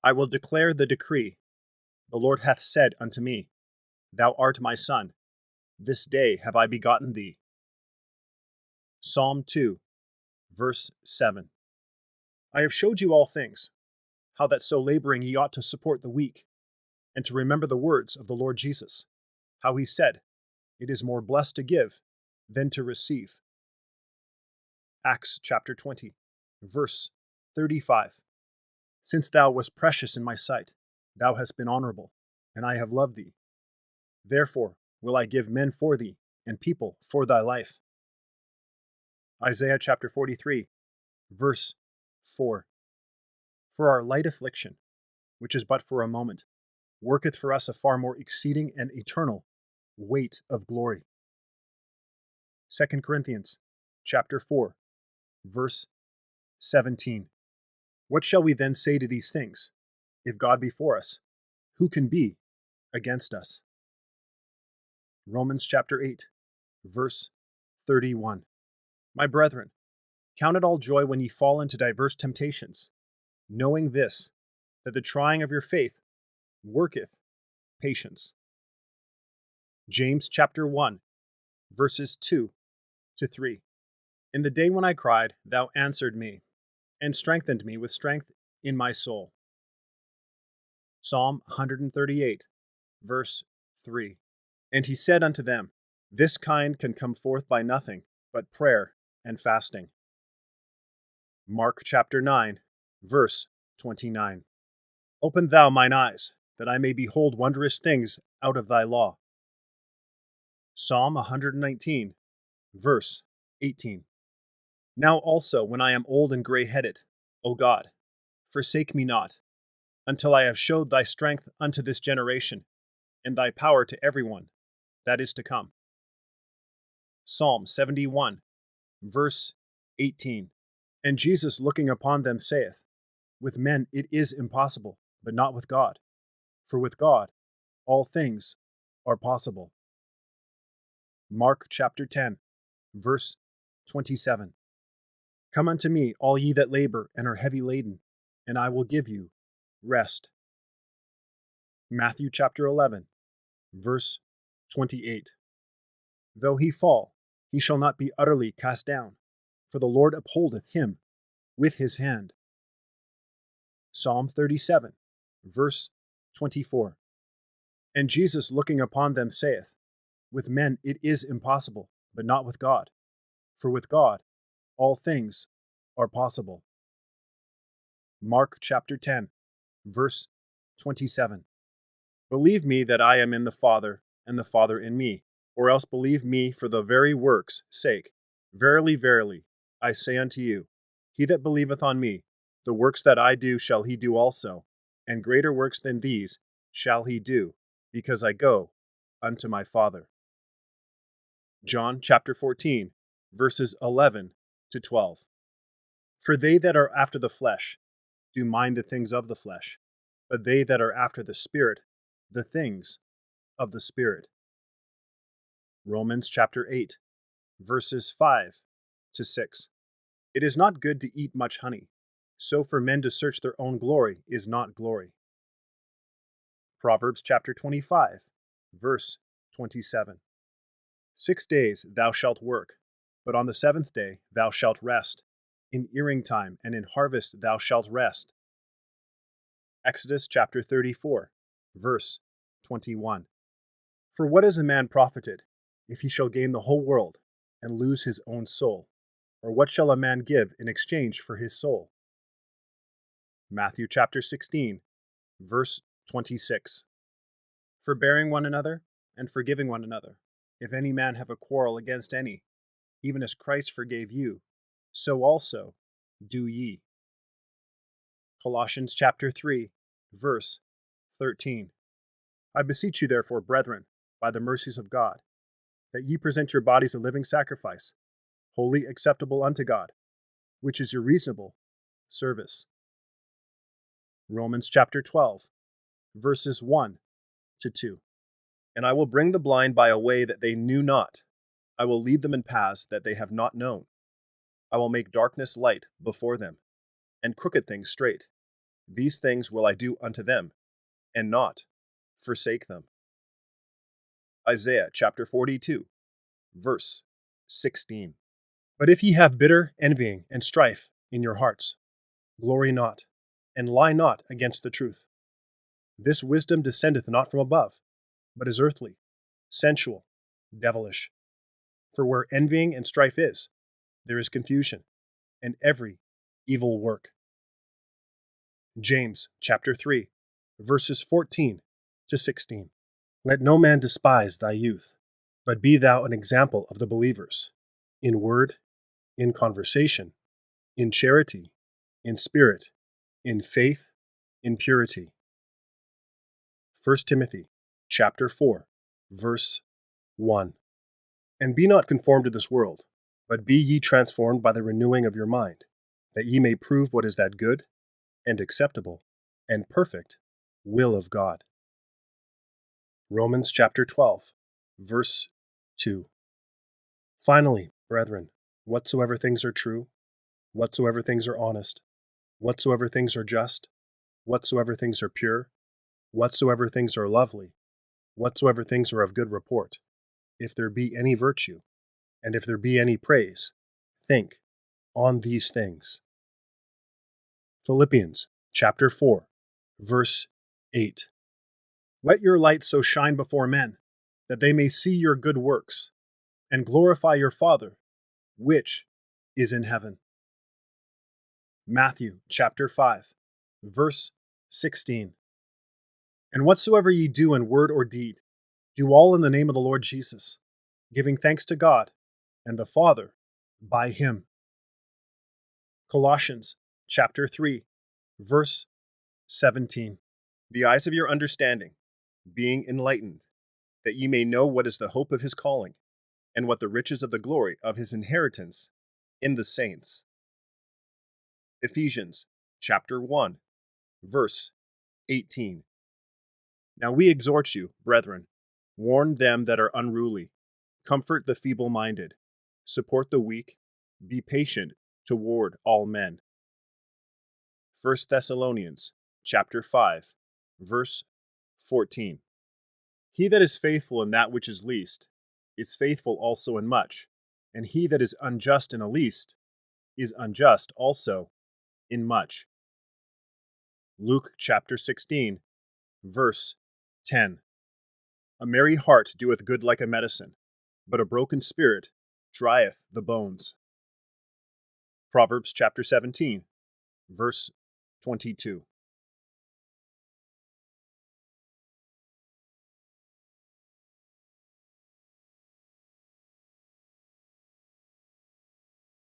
I will declare the decree. The Lord hath said unto me, Thou art my son. This day have I begotten thee. Psalm 2, verse 7. I have showed you all things, how that so laboring ye ought to support the weak, and to remember the words of the Lord Jesus, how he said, It is more blessed to give than to receive. Acts chapter 20, verse 35. Since thou wast precious in my sight, thou hast been honorable, and I have loved thee. Therefore will I give men for thee, and people for thy life. Isaiah chapter 43, verse 4. For our light affliction, which is but for a moment, worketh for us a far more exceeding and eternal weight of glory. 2 Corinthians chapter 4, verse 17. What shall we then say to these things? If God be for us, who can be against us? Romans chapter 8, verse 31. My brethren, count it all joy when ye fall into diverse temptations, knowing this, that the trying of your faith worketh patience. James chapter 1, verses 2 to 3. In the day when I cried, thou answered me, and strengthened me with strength in my soul. Psalm 138, verse 3. And he said unto them, This kind can come forth by nothing but prayer and fasting. Mark chapter 9, verse 29. Open thou mine eyes, that I may behold wondrous things out of thy law. Psalm 119, verse 18. Now also, when I am old and grey-headed, O God, forsake me not, until I have showed thy strength unto this generation, and thy power to everyone that is to come. Psalm 71, verse 18. And Jesus looking upon them saith, With men it is impossible, but not with God. For with God all things are possible. Mark chapter 10, verse 27. Come unto me, all ye that labor and are heavy laden, and I will give you rest. Matthew chapter 11, verse 28. Though he fall, he shall not be utterly cast down, for the Lord upholdeth him with his hand. Psalm 37, verse 24. And Jesus looking upon them saith, With men it is impossible, but not with God. For with God all things are possible. Mark chapter 10, verse 27. Believe me that I am in the Father, and the Father in me, or else believe me for the very works' sake. Verily, verily, I say unto you, he that believeth on me, the works that I do shall he do also, and greater works than these shall he do, because I go unto my Father. John chapter 14, verses 11 to 12. For they that are after the flesh do mind the things of the flesh, but they that are after the Spirit, the things of the Spirit. Romans chapter 8, verses 5 to 6. It is not good to eat much honey, so for men to search their own glory is not glory. Proverbs chapter 25, verse 27. 6 days thou shalt work, but on the seventh day thou shalt rest. In earing time and in harvest thou shalt rest. Exodus chapter 34, verse 21. For what is a man profited, if he shall gain the whole world, and lose his own soul? Or what shall a man give in exchange for his soul? Matthew chapter 16, verse 26. Forbearing one another, and forgiving one another, if any man have a quarrel against any, even as Christ forgave you, so also do ye. Colossians chapter 3, verse 13. I beseech you therefore, brethren, by the mercies of God, that ye present your bodies a living sacrifice, wholly acceptable unto God, which is your reasonable service. Romans chapter 12, verses 1 to 2. And I will bring the blind by a way that they knew not. I will lead them in paths that they have not known. I will make darkness light before them, and crooked things straight. These things will I do unto them, and not forsake them. Isaiah chapter 42, verse 16. But if ye have bitter envying and strife in your hearts, glory not, and lie not against the truth. This wisdom descendeth not from above, but is earthly, sensual, devilish. For where envying and strife is, there is confusion, and every evil work. James chapter 3, verses 14 to 16. Let no man despise thy youth, but be thou an example of the believers, in word, in conversation, in charity, in spirit, in faith, in purity. 1 Timothy chapter 4, verse 1. And be not conformed to this world, but be ye transformed by the renewing of your mind, that ye may prove what is that good, and acceptable, and perfect will of God. Romans chapter 12, verse 2. Finally, brethren, whatsoever things are true, whatsoever things are honest, whatsoever things are just, whatsoever things are pure, whatsoever things are lovely, whatsoever things are of good report, if there be any virtue, and if there be any praise, think on these things. Philippians chapter 4, verse 8. Let your light so shine before men, that they may see your good works, and glorify your Father, which is in heaven. Matthew chapter 5, verse 16. And whatsoever ye do in word or deed, do all in the name of the Lord Jesus, giving thanks to God and the Father by him. Colossians chapter 3, verse 17. The eyes of your understanding being enlightened, that ye may know what is the hope of his calling, and what the riches of the glory of his inheritance in the saints. Ephesians chapter 1, verse 18. Now we exhort you, brethren, warn them that are unruly, comfort the feeble-minded, support the weak, be patient toward all men. 1 Thessalonians chapter 5, verse 14. He that is faithful in that which is least is faithful also in much, and he that is unjust in the least is unjust also in much. Luke chapter 16, verse 10. A merry heart doeth good like a medicine, but a broken spirit drieth the bones. Proverbs chapter 17, verse 22.